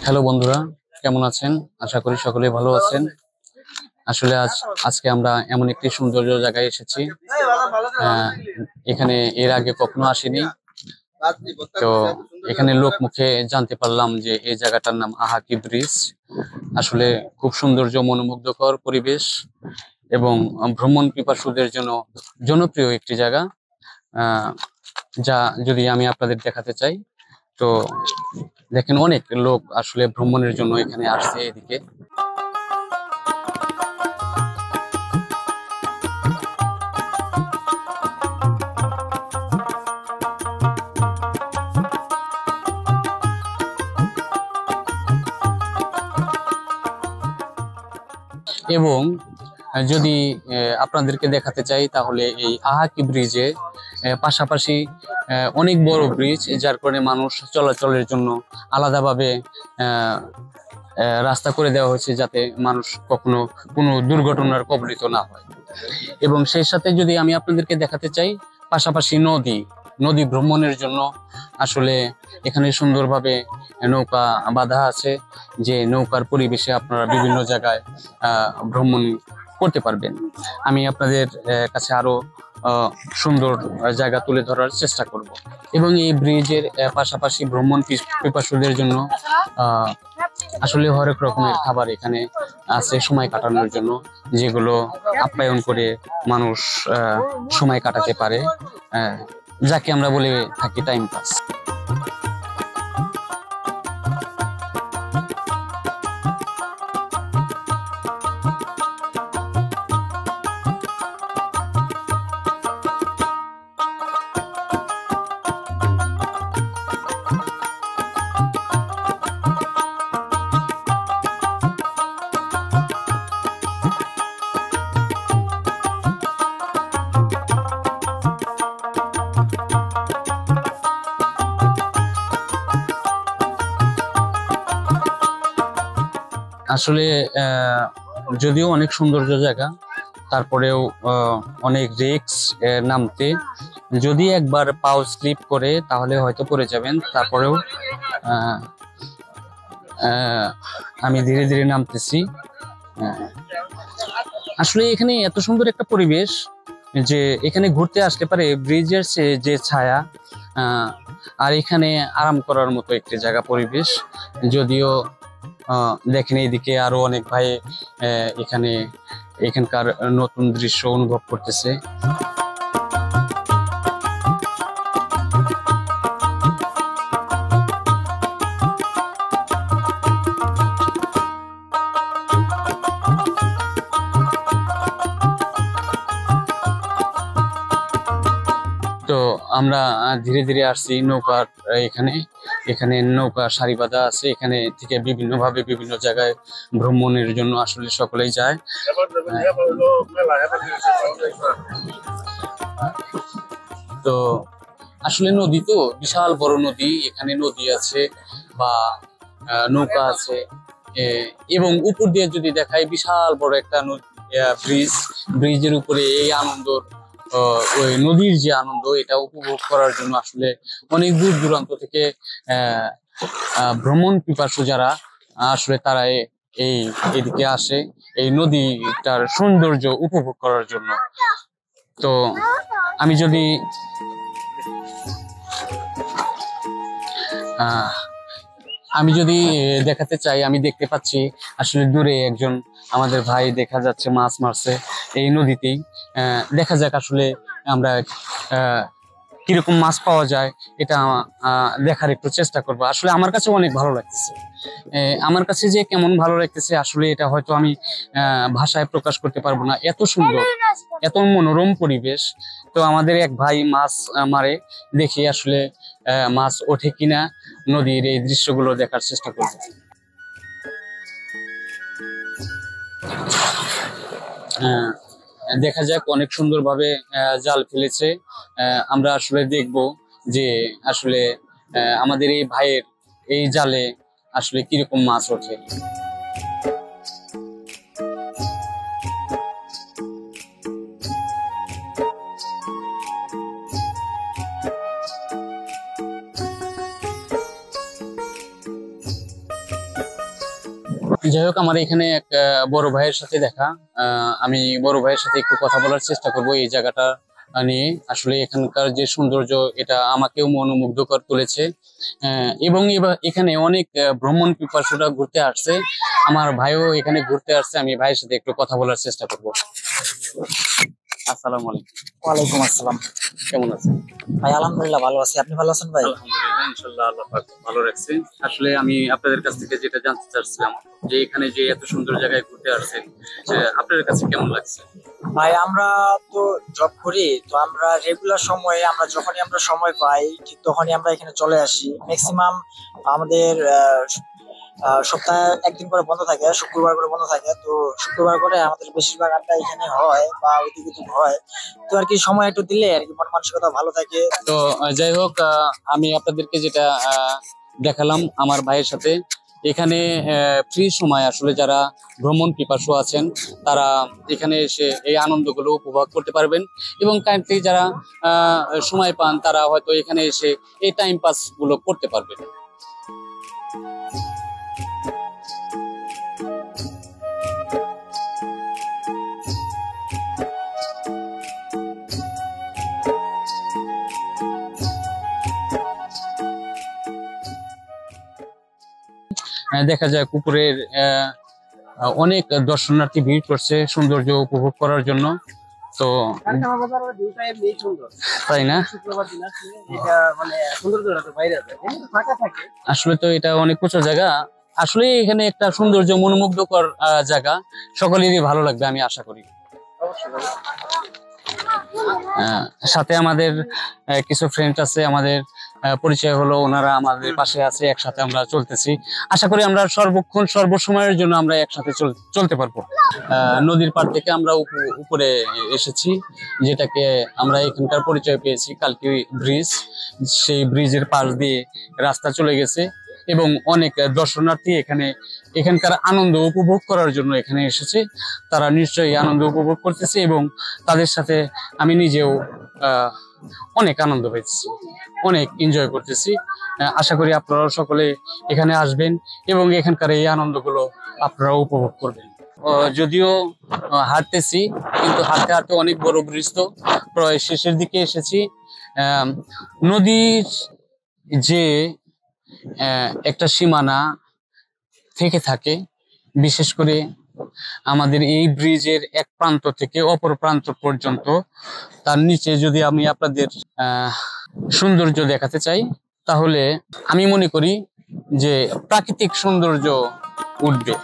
Hello বন্ধুরা, কেমন আছেন? আশা করি সকলেই ভালো আছেন। আসলে আজকে আমরা এমন একটি সৌন্দর্য জায়গায় এসেছি। এখানে এর আগে কখনো আসিনি। তো এখানে লোক মুখে জানতে পারলাম যে এই জায়গাটার নাম আহাকি ব্রিজ। আসলে খুব সৌন্দর্য, মনোমুগ্ধকর পরিবেশ এবং ভ্রমণ পিপাসুদের জন্য জনপ্রিয় একটি জায়গা, যা যদি আমি আপনাদের দেখাতে চাই। তো দেখেন, অনেক লোক আসলে ভ্রমণের জন্য এখানে আসছে এদিকে। এবং যদি আপনাদেরকে দেখাতে চাই, তাহলে এই আহাকি ব্রিজে পাশাপাশি অনেক বড় ব্রিজ, যার কারণে মানুষ চলাচলের জন্য আলাদাভাবে রাস্তা করে দেওয়া হয়েছে, যাতে মানুষ কখনো কোনো দুর্ঘটনার কবলিত না হয়। এবং সেই সাথে যদি আমি আপনাদেরকে দেখাতে চাই, পাশাপাশি নদী ভ্রমণের জন্য আসলে এখানে সুন্দরভাবে নৌকা বাঁধা আছে, যে নৌকার পরিবেশে আপনারা বিভিন্ন জায়গায় ভ্রমণ করতে পারবেন। আমি আপনাদের কাছে আরো সুন্দর জায়গা তুলে ধরার চেষ্টা করব। এবং এই ব্রিজের পাশাপাশি ভ্রমণ পিপাসুদের জন্য আসলে হরেক রকমের খাবার এখানে আছে সময় কাটানোর জন্য, যেগুলো আপ্যায়ন করে মানুষ সময় কাটাতে পারে, যাকে আমরা বলে থাকি টাইম পাস। আসলে যদিও অনেক সৌন্দর্য জায়গা, তারপরেও অনেক রিস্ক নামতে। যদি একবার পাও স্লিপ করে তাহলে হয়তো পড়ে যাবেন। তারপরেও আমি ধীরে ধীরে নামতেছি। আসলে এখানে এত সুন্দর একটা পরিবেশ যে এখানে ঘুরতে আসতে পারে। ব্রিজের যে ছায়া, আর এখানে আরাম করার মতো একটি জায়গা, পরিবেশ। যদিও দেখেন এইদিকে আরো অনেক ভাই এখানকার নতুন দৃশ্য অনুভব করতেছে। তো আমরা ধীরে ধীরে আসছি নৌকার এখানে নৌকা সারি বাঁধা আছে। এখানে থেকে বিভিন্নভাবে বিভিন্ন জায়গায় ভ্রমণের জন্য আসলে সকলেই যায়। তো আসলে নদী তো বিশাল বড় নদী, এখানে নদী আছে বা নৌকা আছে, এবং উপর দিয়ে যদি দেখাই বিশাল বড় একটা ব্রিজের উপরে এই আনন্দ, ওই নদীর যে আনন্দ, এটা উপভোগ করার জন্য আসলে অনেক দূর দূরান্ত থেকে ভ্রমণ পিপাসু যারা আসলে তারা এদিকে আসে এই নদীটার সৌন্দর্য উপভোগ করার জন্য। তো আমি যদি দেখাতে চাই, আমি দেখতে পাচ্ছি আসলে দূরে একজন আমাদের ভাই দেখা যাচ্ছে মাছ মারছে এই নদীতেই। দেখা যাক আসলে আমরা কিরকম মাছ পাওয়া যায়, এটা দেখার একটু চেষ্টা করবো। আসলে আমার কাছে অনেক ভালো লাগতেছে। আমার কাছে যে কেমন ভালো লাগতেছে আসলে এটা হয়তো আমি ভাষায় প্রকাশ করতে পারবো না। এত সুন্দর, এত মনোরম পরিবেশ। তো আমাদের এক ভাই মাছ মারে, দেখি আসলে মাছ ওঠে কিনা, নদীর এই দৃশ্যগুলো দেখার চেষ্টা করবো। দেখা যাক, অনেক সুন্দরভাবে জাল ফেলেছে। আমরা আসলে দেখব যে আসলে আমাদের এই ভাইয়ের এই জালে আসলে কিরকম মাছ ওঠে। যাই হোক, আমার এখানে এক বড় ভাইয়ের সাথে দেখা। আমি বড় ভাইয়ের সাথে একটু কথা বলার চেষ্টা করব এই জায়গাটা নিয়ে। আসলে এখানকার যে সৌন্দর্য, এটা আমাকেও মনোমুগ্ধকর তুলেছে। এবং এখানে অনেক ভ্রমণ পিপাসুরা ঘুরতে আসছে। আমার ভাইও এখানে ঘুরতে আসছে, আমি ভাইয়ের সাথে একটু কথা বলার চেষ্টা করব। আসসালামু আলাইকুম। ওয়ালাইকুম আসসালাম। কেমন আছেন ভাই? আলহামদুলিল্লাহ ভালো আছি, আপনি ভালো আছেন ভাই? আলহামদুলিল্লাহ, ইনশাআল্লাহ আল্লাহ পাক ভালো রাখছে। আসলে আমি আপনাদের কাছ থেকে যেটা জানতে চাচ্ছিলাম, যে এখানে যে এত সুন্দর জায়গায় ঘুরতে আসছেন, আপনাদের কাছে কেমন লাগছে? ভাই আমরা তো জব করি, তো আমরা রেগুলার সময়ে যখনই আমরা সময় পাই ঠিক তখনই আমরা এখানে চলে আসি। ম্যাক্সিমাম আমাদের সপ্তাহে একদিন করে বন্ধ থাকে, শুক্রবার করে বন্ধ থাকে। তো শুক্রবার করে আমাদের বেশিরভাগ আড্ডা এখানে হয় বা ওইদিকে হয়। তো আর কি সময় একটু দিলে আর কি মন মানসিকতা ভালো থাকে। তো যাই হোক, আমি আপনাদেরকে যেটা দেখালাম আমার ভাইয়ের সাথে, এখানে ফ্রি সময় আসলে যারা ভ্রমণ পিপাসু আছেন তারা এখানে এসে এই আনন্দগুলো উপভোগ করতে পারবেন। এবং কাইন্ডলি যারা সময় পান তারা হয়তো এখানে এসে এই টাইম পাস গুলো করতে পারবেন। দেখা যায় উপরের অনেক দর্শনার্থী ভিড় করছে সৌন্দর্য উপভোগ করার জন্য। তো তাই না? আসলে তো এটা অনেক উঁচু জায়গা। আসলে এখানে একটা সৌন্দর্য মনোমুগ্ধকর জায়গা, সকলেরই ভালো লাগবে আমি আশা করি। সাথে আমাদের কিছু ফ্রেন্ড আছে, আমাদের পরিচয় হলো, ওনারা আমাদের পাশে আছে, একসাথে আমরা চলতেছি। আশা করি আমরা সর্বক্ষণ সর্বসময়ের জন্য আমরা একসাথে চলতে পারবো। নদীর পাড় থেকে আমরা উপরে এসেছি, যেটাকে আমরা এখানকার পরিচয় পেয়েছি কালকি ব্রিজ। সেই ব্রিজের পাশ দিয়ে রাস্তা চলে গেছে এবং অনেক দর্শনার্থী এখানকার আনন্দ উপভোগ করার জন্য এখানে এসেছে। তারা নিশ্চয়ই আনন্দ উপভোগ করতেছে এবং তাদের সাথে আমি নিজেও অনেক আনন্দ পেয়েছি, অনেক এনজয় করতেছি। আশা করি আপনারাও সকলে এখানে আসবেন এবং এখানকার এই আনন্দগুলো আপনারাও উপভোগ করবেন। যদিও হাঁটতেছি, কিন্তু হাঁটতে হাঁটতে অনেক বড় ব্রিজ, তো প্রায় শেষের দিকে এসেছি। নদীর যে একটা সীমানা থেকে থাকে, বিশেষ করে আমাদের এই ব্রিজের এক প্রান্ত থেকে অপর প্রান্ত পর্যন্ত, তার নিচে যদি আমি আপনাদের সৌন্দর্য দেখাতে চাই, তাহলে আমি মনে করি যে প্রাকৃতিক সৌন্দর্য উঠবে।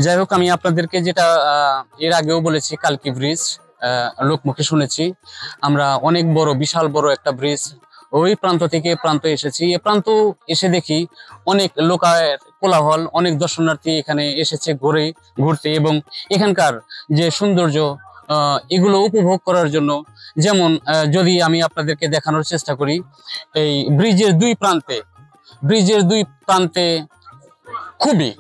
যাই হোক, আমি আপনাদেরকে যেটা এর আগেও বলেছি, কালকি ব্রিজ লোকমুখে শুনেছি। আমরা অনেক বড়, বিশাল বড় একটা ব্রিজ, ওই প্রান্ত থেকে প্রান্ত এসেছি। এ প্রান্ত এসে দেখি অনেক লোকের কোলাহল, অনেক দর্শনার্থী এখানে এসেছে ঘুরতে এবং এখানকার যে সৌন্দর্য এগুলো উপভোগ করার জন্য। যেমন যদি আমি আপনাদেরকে দেখানোর চেষ্টা করি, এই ব্রিজের দুই প্রান্তে খুবই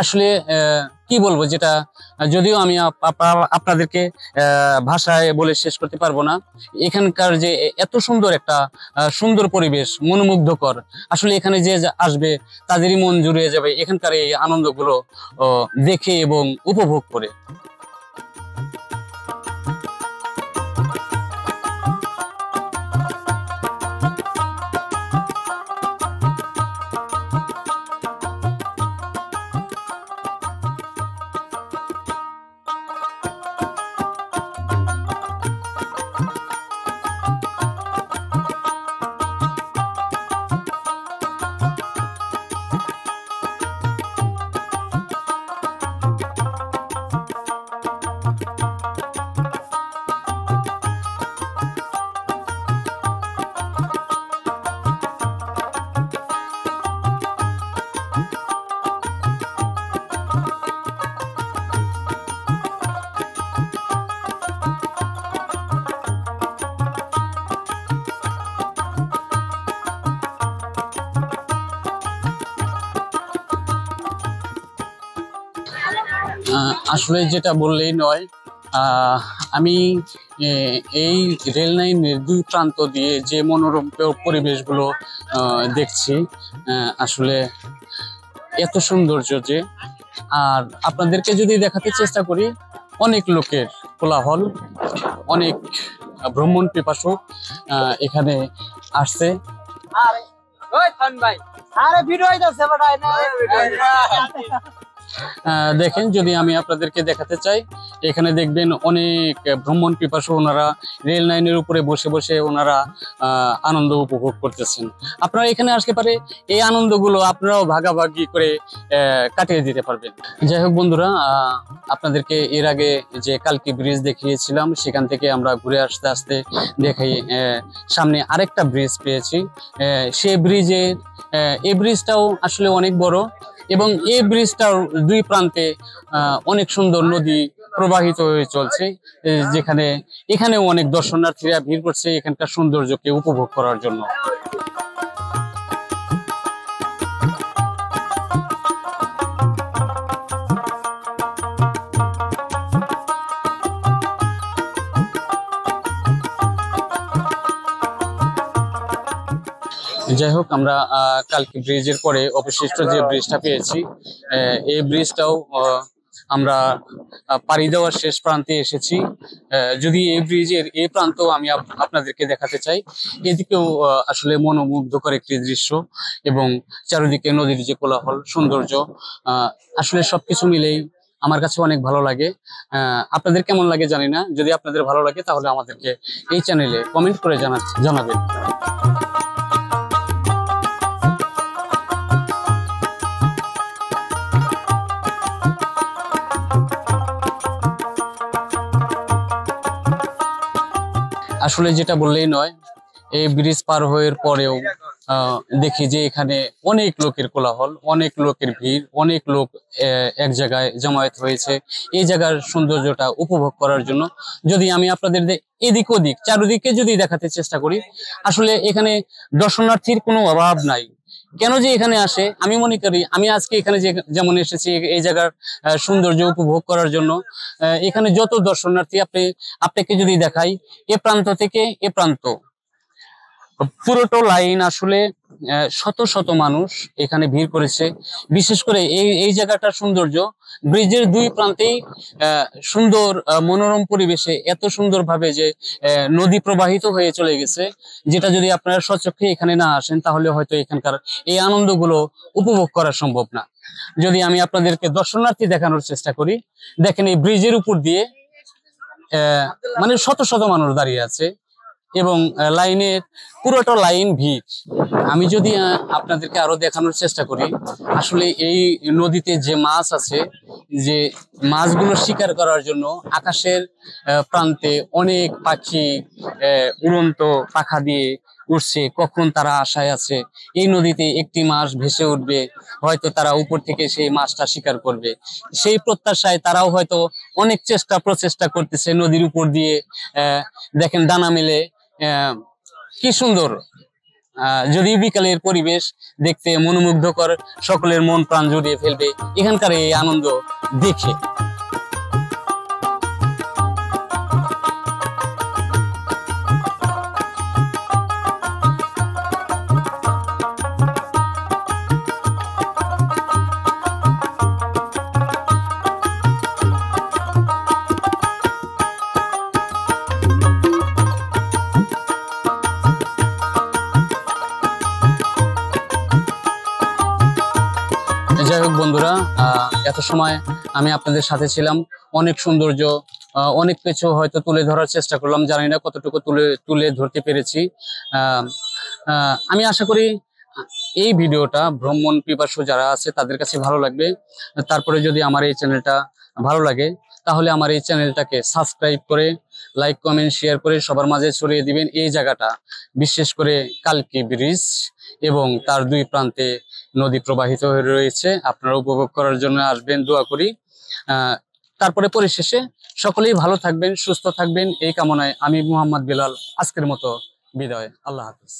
আসলে কি বলবো, যেটা যদিও আমি আপনাদেরকে ভাষায় বলে শেষ করতে পারবো না। এখানকার যে এত সুন্দর একটা সুন্দর পরিবেশ, মনোমুগ্ধকর, আসলে এখানে যে আসবে তাদেরই মন জুড়িয়ে যাবে এখানকার এই আনন্দগুলো দেখে এবং উপভোগ করে। আসলে যেটা বললেই নয়, আমি এই রেল লাইনের দুই প্রান্ত দিয়ে যে মনোরম পরিবেশগুলো দেখছি, আসলে এত সৌন্দর্য যে, আর আপনাদেরকে যদি দেখাতে চেষ্টা করি, অনেক লোকের কোলাহল, অনেক ভ্রমণ পিপাসু এখানে আসছে। দেখেন, যদি আমি আপনাদেরকে দেখাতে চাই, এখানে দেখবেন অনেক ভ্রমণ পিপাসু ওনারা রেল লাইনের উপরে বসে বসে ওনারা আনন্দ উপভোগ করতেছেন। আপনারা এখানে আসতে পারে এই আনন্দগুলো আপনারাও ভাগাভাগি করে কাটিয়ে দিতে পারবেন। যাই হোক বন্ধুরা, আপনাদেরকে এর আগে যে কালকি ব্রিজ দেখিয়েছিলাম, সেখান থেকে আমরা ঘুরে আসতে আসতে দেখি সামনে আরেকটা ব্রিজ পেয়েছি। সেই ব্রিজের এই ব্রিজটাও আসলে অনেক বড়, এবং এই ব্রিজটার দুই প্রান্তে অনেক সুন্দর নদী প্রবাহিত হয়ে চলছে, যেখানে এখানেও অনেক দর্শনার্থীরা ভিড় করছে এখানকার সৌন্দর্যকে উপভোগ করার জন্য। যাই হোক, আমরা কালকি ব্রিজের পরে অবশিষ্ট যে ব্রিজটা পেয়েছি, এই ব্রিজটাও আমরা পাড়ি দেওয়ার শেষ প্রান্তে এসেছি। যদি এই ব্রিজের এই প্রান্ত আমি আপনাদেরকে দেখাতে চাই, এদিকেও আসলে মনোমুগ্ধকর একটি দৃশ্য, এবং চারিদিকে নদীর যে কোলাহল, সৌন্দর্য, আসলে সবকিছু মিলেই আমার কাছে অনেক ভালো লাগে। আপনাদের কেমন লাগে জানি না। যদি আপনাদের ভালো লাগে তাহলে আমাদেরকে এই চ্যানেলে কমেন্ট করে জানাবেন। আসলে যেটা বললেই নয়, এই ব্রিজ পার হওয়ার পরেও দেখি যে এখানে অনেক লোকের কোলাহল, অনেক লোকের ভিড়, অনেক লোক এক জায়গায় জমায়েত হয়েছে এই জায়গার সৌন্দর্যটা উপভোগ করার জন্য। যদি আমি আপনাদের এদিক ওদিক চারিদিকে যদি দেখাতে চেষ্টা করি, আসলে এখানে দর্শনার্থীর কোনো অভাব নাই। কেন যে এখানে আসে, আমি মনে করি আমি আজকে এখানে যেমন এসেছি এই জায়গার সৌন্দর্য উপভোগ করার জন্য। এখানে যত দর্শনার্থী আপনাকে যদি দেখাই, এ প্রান্ত থেকে এ প্রান্ত পুরোটো লাইন আসলে শত শত মানুষ এখানে ভিড় করেছে। বিশেষ করে এই জায়গাটার সৌন্দর্য, ব্রিজের দুই প্রান্তেই সুন্দর মনোরম পরিবেশে এত সুন্দরভাবে যে নদী প্রবাহিত হয়ে চলে গেছে, যেটা যদি আপনারা স্বচক্ষে এখানে না আসেন তাহলে হয়তো এখানকার এই আনন্দগুলো উপভোগ করা সম্ভব না। যদি আমি আপনাদেরকে দর্শনার্থী দেখানোর চেষ্টা করি, দেখেন এই ব্রিজের উপর দিয়ে মানে শত শত মানুষ দাঁড়িয়ে আছে, এবং লাইনের পুরোটা লাইন ভিড়। আমি যদি আপনাদেরকে আরো দেখানোর চেষ্টা করি, আসলে এই নদীতে যে মাছ আছে, যে মাছগুলো শিকার করার জন্য আকাশের প্রান্তে অনেক পাখি উড়ন্ত পাখা দিয়ে উঠছে, কখন তারা আশায় আছে এই নদীতে একটি মাছ ভেসে উঠবে, হয়তো তারা উপর থেকে সেই মাছটা শিকার করবে। সেই প্রত্যাশায় তারাও হয়তো অনেক প্রচেষ্টা করতেছে নদীর উপর দিয়ে। দেখেন ডানা মেলে কি সুন্দর, যদিও বিকালের পরিবেশ দেখতে মনোমুগ্ধকর, সকলের মন প্রাণ জুড়িয়ে ফেলবে এখানকার এই আনন্দ দেখে। যাই হোক বন্ধুরা, এত সময় আমি আপনাদের সাথে ছিলাম, অনেক সৌন্দর্য, অনেক কিছু হয়তো তুলে ধরার চেষ্টা করলাম, জানি না কতটুকু তুলে ধরতে পেরেছি। আমি আশা করি এই ভিডিওটা ভ্রমণ পিপাসু যারা আছে তাদের কাছে ভালো লাগবে। তারপরে যদি আমার এই চ্যানেলটা ভালো লাগে তাহলে আমার এই চ্যানেলটাকে সাবস্ক্রাইব করে লাইক কমেন্ট শেয়ার করে সবার মাঝে ছড়িয়ে দিবেন এই জায়গাটা, বিশেষ করে কালকি ব্রিজ এবং তার দুই প্রান্তে নদী প্রবাহিত হয়ে রয়েছে। আপনারা উপভোগ করার জন্য আসবেন, দোয়া করি। তারপরে পরিশেষে সকলেই ভালো থাকবেন, সুস্থ থাকবেন এই কামনায় আমি মোহাম্মদ বিলাল আজকের মতো বিদায়। আল্লাহ হাফিজ।